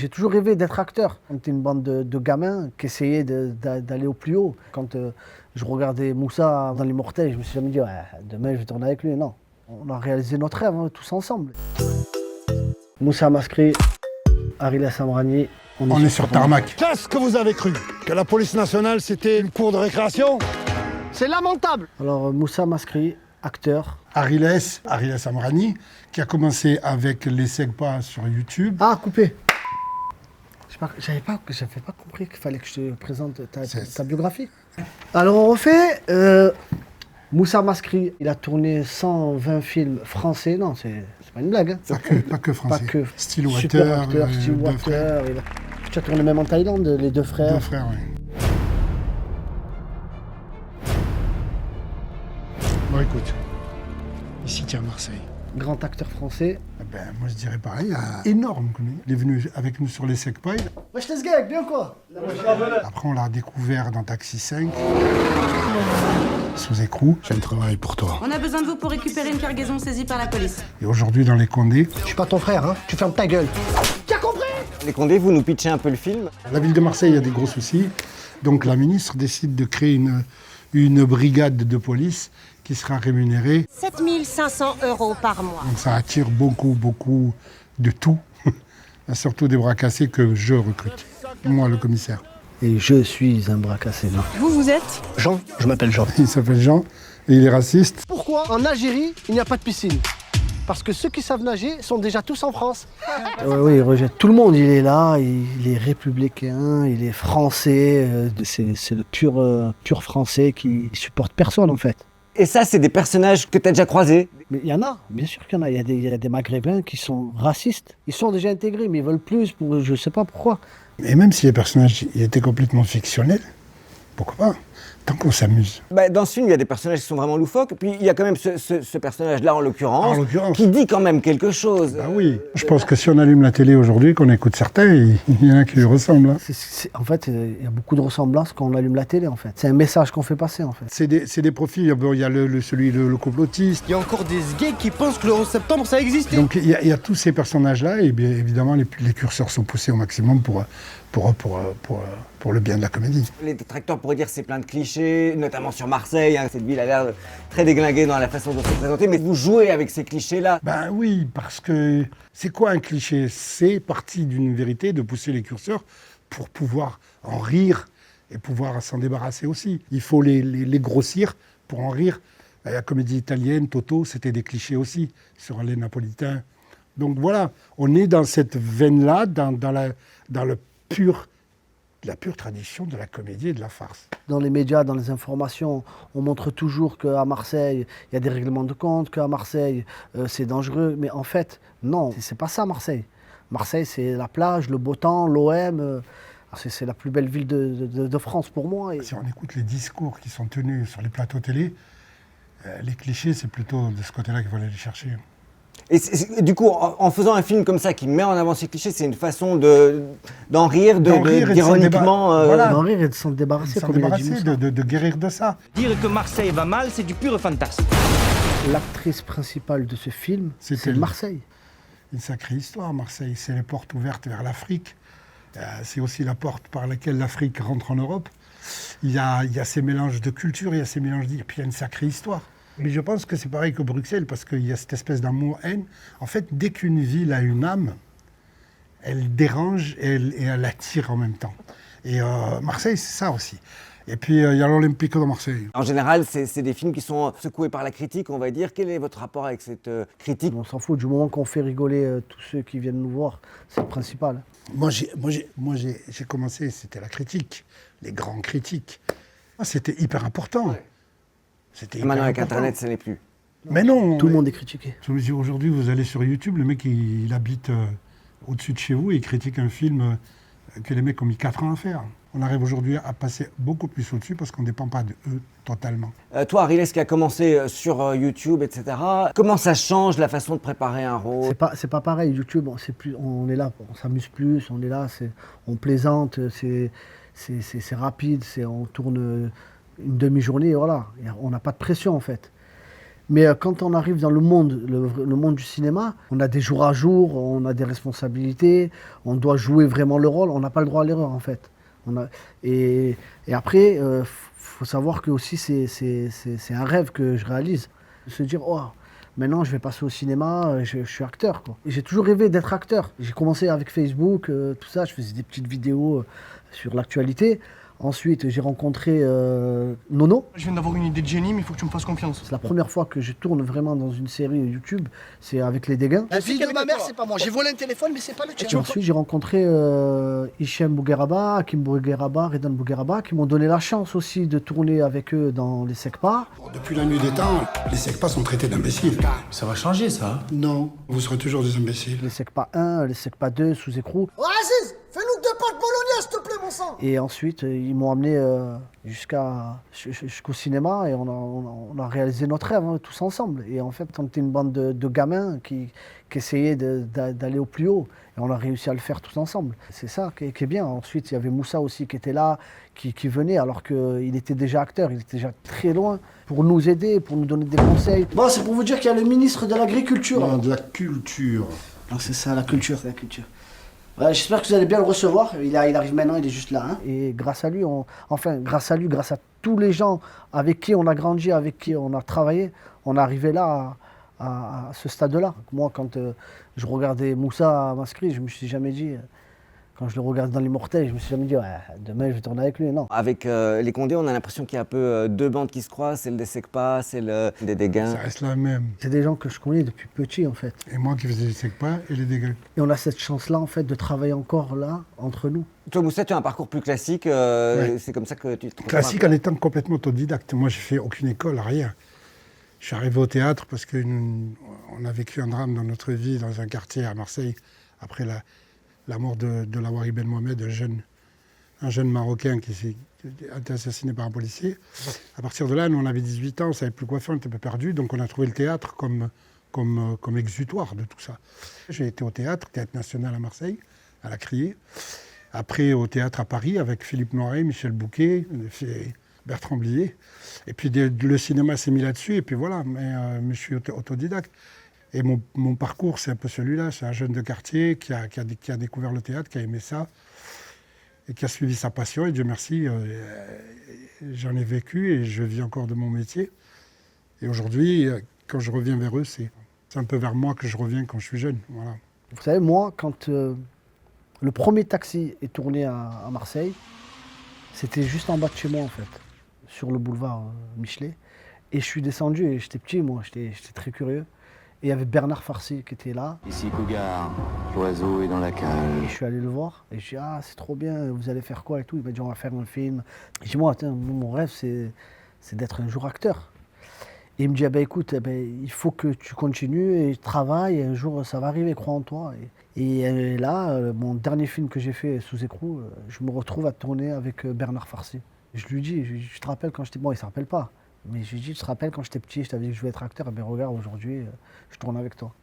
J'ai toujours rêvé d'être acteur. On était une bande de gamins qui essayaient d'aller au plus haut. Quand je regardais Moussa dans Les Mortels, je me suis jamais dit, ouais, demain je vais tourner avec lui. Non, on a réalisé notre rêve hein, tous ensemble. Moussa Mascri, Ariles Amrani. On est sur tarmac. Qu'est-ce que vous avez cru? Que la police nationale, c'était une cour de récréation? C'est lamentable. Alors Moussa Mascri, acteur. Ariles Amrani, qui a commencé avec les Segpa sur YouTube. Ah, coupé. J'avais pas compris qu'il fallait que je te présente ta biographie. Alors on refait. Moussa Mascri, il a tourné 120 films français. Non, c'est pas une blague. Hein. Pas que français. Pas que. Stillwater, acteur, Stillwater. Tu as tourné même en Thaïlande, les deux frères. Deux frères, oui. Bon, écoute, ici, tiens, Marseille. Grand acteur français. Moi, je dirais pareil, énorme. Il est venu avec nous sur les Segpa. Wesh, t'es ce gars, bien quoi? Après, on l'a découvert dans Taxi 5. Sous écrou. J'ai un travail pour toi. On a besoin de vous pour récupérer une cargaison saisie par la police. Et aujourd'hui, dans les Condés. Je suis pas ton frère, hein. Tu fermes ta gueule. Tu as compris? Les Condés, vous nous pitchez un peu le film. La ville de Marseille a des gros soucis. Donc, la ministre décide de créer une brigade de police qui sera rémunérée. 7 500 € par mois. Donc, ça attire beaucoup de tout. Surtout des bras cassés que je recrute. Moi, le commissaire. Et je suis un bras cassé, non. Vous êtes? Jean, je m'appelle Jean. Il s'appelle Jean et il est raciste. Pourquoi en Algérie, il n'y a pas de piscine? Parce que ceux qui savent nager sont déjà tous en France. Oui, il rejette. Tout le monde, il est là, il est républicain, il est français. C'est le pur français qui supporte personne, en fait. Et ça, c'est des personnages que tu as déjà croisés. Mais il y en a, bien sûr qu'il y en a. Il y a des Maghrébins qui sont racistes. Ils sont déjà intégrés, mais ils veulent plus, je ne sais pas pourquoi. Et même si les personnages étaient complètement fictionnels, pourquoi pas? Tant qu'on s'amuse. Dans ce film, il y a des personnages qui sont vraiment loufoques. Puis il y a quand même ce personnage-là, en l'occurrence, qui dit quand même quelque chose. Bah oui. Je pense que si on allume la télé aujourd'hui, qu'on écoute certains, il y en a qui lui ressemblent. Hein. En fait, il y a beaucoup de ressemblances quand on allume la télé, en fait. C'est un message qu'on fait passer, en fait. C'est des profils. Il y a le complotiste. Il y a encore des gays qui pensent que le 11 septembre, ça existait. Donc il y a tous ces personnages-là, et bien évidemment, les curseurs sont poussés au maximum pour le bien de la comédie. Les détracteurs pourraient dire que c'est plein de clichés, notamment sur Marseille. Hein. Cette ville a l'air très déglinguée dans la façon dont c'est présenté, mais vous jouez avec ces clichés-là. Ben oui, parce que c'est quoi un cliché? C'est parti d'une vérité de pousser les curseurs pour pouvoir en rire et pouvoir s'en débarrasser aussi. Il faut les grossir pour en rire. La comédie italienne, Toto, c'était des clichés aussi sur les Napolitains. Donc voilà, on est dans cette veine-là, dans la pure tradition de la comédie et de la farce. Dans les médias, dans les informations, on montre toujours qu'à Marseille, il y a des règlements de compte, qu'à Marseille, c'est dangereux. Mais en fait, non, c'est pas ça Marseille. Marseille, c'est la plage, le beau temps, l'OM. C'est la plus belle ville de France pour moi. Si on écoute les discours qui sont tenus sur les plateaux télé, les clichés, c'est plutôt de ce côté-là qu'il faut aller les chercher. Et du coup, en faisant un film comme ça qui met en avant ces clichés, c'est une façon d'en rire, d'ironiquement... D'en rire et de s'en débarrasser, comme il a dit Moussa. De guérir de ça. Dire que Marseille va mal, c'est du pur fantasme. L'actrice principale de ce film, c'est Marseille. Une sacrée histoire, Marseille. C'est les portes ouvertes vers l'Afrique. C'est aussi la porte par laquelle l'Afrique rentre en Europe. Il y a ces mélanges de culture, il y a ces mélanges et puis il y a une sacrée histoire. Mais je pense que c'est pareil que Bruxelles, parce qu'il y a cette espèce d'amour-haine. En fait, dès qu'une ville a une âme, elle dérange et elle attire en même temps. Et Marseille, c'est ça aussi. Et puis, il y a l'Olympique de Marseille. En général, c'est des films qui sont secoués par la critique, on va dire. Quel est votre rapport avec cette critique? On s'en fout, du moment qu'on fait rigoler tous ceux qui viennent nous voir, c'est le principal. Moi, j'ai commencé, c'était la critique, les grands critiques. C'était hyper important. Ouais. Maintenant, avec Internet, ça n'est plus. Mais non. Tout le monde est critiqué. Aujourd'hui, vous allez sur YouTube, le mec, il habite au-dessus de chez vous et il critique un film que les mecs ont mis 4 ans à faire. On arrive aujourd'hui à passer beaucoup plus au-dessus parce qu'on ne dépend pas d'eux totalement. Toi, Ariles, qui a commencé sur YouTube, etc., comment ça change la façon de préparer un rôle? C'est pas pareil, YouTube, on est là, on s'amuse plus, on est là, on plaisante, c'est rapide, on tourne une demi-journée, voilà. On n'a pas de pression en fait. Mais quand on arrive dans le monde, le monde du cinéma, on a des jours à jour, on a des responsabilités, on doit jouer vraiment le rôle, on n'a pas le droit à l'erreur en fait. Et après, faut savoir que aussi c'est un rêve que je réalise. De se dire, oh, maintenant je vais passer au cinéma, je suis acteur, quoi. Et j'ai toujours rêvé d'être acteur. J'ai commencé avec Facebook, tout ça, je faisais des petites vidéos sur l'actualité. Ensuite, j'ai rencontré Nono. Je viens d'avoir une idée de génie, mais il faut que tu me fasses confiance. C'est la première fois que je tourne vraiment dans une série YouTube, c'est avec Les Dégâts. La fille de ma mère, c'est pas moi. J'ai volé un téléphone, mais c'est pas le tien. Et ensuite, j'ai rencontré Hichem Bougueraba, Hakim Bougueraba, Redan Bougueraba, qui m'ont donné la chance aussi de tourner avec eux dans les SECPA. Depuis la nuit des temps, les SECPA sont traités d'imbéciles. Ça va changer, ça. Non, vous serez toujours des imbéciles. Les SECPA 1, les SECPA 2, sous écrou. Oh, Aziz, fais-nous deux pâtes bolognaise, s'il te plaît, mon sang. Et ensuite, ils m'ont amené jusqu'au cinéma et on a réalisé notre rêve, hein, tous ensemble. Et en fait, on était une bande de gamins qui essayaient d'aller au plus haut. Et on a réussi à le faire tous ensemble. C'est ça qui est bien. Ensuite, il y avait Moussa aussi qui était là, qui venait, alors qu'il était déjà acteur, il était déjà très loin, pour nous aider, pour nous donner des conseils. Bon, c'est pour vous dire qu'il y a le ministre de l'Agriculture. Non, de la culture. Non, c'est ça, la culture, c'est la culture. Ouais, j'espère que vous allez bien le recevoir. Il arrive maintenant, il est juste là. Hein. Et grâce à lui, grâce à tous les gens avec qui on a grandi, avec qui on a travaillé, on est arrivé là, à ce stade-là. Moi, quand je regardais Moussa à Mascri, je me suis jamais dit, quand je le regarde dans Les Mortels, je me suis jamais dit, ouais, demain je vais tourner avec lui, non. Avec les Condés, on a l'impression qu'il y a un peu deux bandes qui se croisent, celle des SECPA, celle des Dégâts. Ça reste la même. C'est des gens que je connais depuis petit, en fait. Et moi qui faisais les SECPA et les Dégâts. Et on a cette chance-là, en fait, de travailler encore là, entre nous. Toi, Moussa, tu as un parcours plus classique, Ouais. c'est comme ça que tu te Classique en étant complètement autodidacte. Moi, j'ai fait aucune école, rien. Je suis arrivé au théâtre parce qu'on a vécu un drame dans notre vie, dans un quartier à Marseille, après la mort de Lawari Ben Mohamed, un jeune Marocain qui a été assassiné par un policier. À partir de là, nous, on avait 18 ans, on ne savait plus quoi faire, on était un peu perdus, donc on a trouvé le théâtre comme exutoire de tout ça. J'ai été au théâtre national à Marseille, à la Criée. Après, au théâtre à Paris, avec Philippe Noiret, Michel Bouquet, Bertrand Blier. Et puis le cinéma s'est mis là-dessus, et puis voilà, mais je suis autodidacte. Et mon parcours, c'est un peu celui-là. C'est un jeune de quartier qui a découvert le théâtre, qui a aimé ça, et qui a suivi sa passion. Et Dieu merci, j'en ai vécu et je vis encore de mon métier. Et aujourd'hui, quand je reviens vers eux, c'est un peu vers moi que je reviens quand je suis jeune. Voilà. Vous savez, moi, quand le premier taxi est tourné à Marseille, c'était juste en bas de chez moi, en fait, sur le boulevard Michelet. Et je suis descendu, et j'étais petit, moi, j'étais très curieux. Et il y avait Bernard Farcy qui était là. Ici Cougar, l'oiseau est dans la cage. Et je suis allé le voir, et je dis, ah, c'est trop bien, vous allez faire quoi et tout. Il m'a dit, on va faire un film. Et je dis, moi, attends, mon rêve, c'est d'être un jour acteur. Et il me dit, ah, ben, écoute, il faut que tu continues et travailles, et un jour, ça va arriver, crois en toi. Et là, mon dernier film que j'ai fait, Sous écrou, je me retrouve à tourner avec Bernard Farcy. Je lui dis, je te rappelle quand j'étais... Bon, il ne se rappelle pas. Mais je lui dis, tu te rappelles quand j'étais petit, je t'avais dit que je voulais être acteur, et bien regarde, aujourd'hui, je tourne avec toi.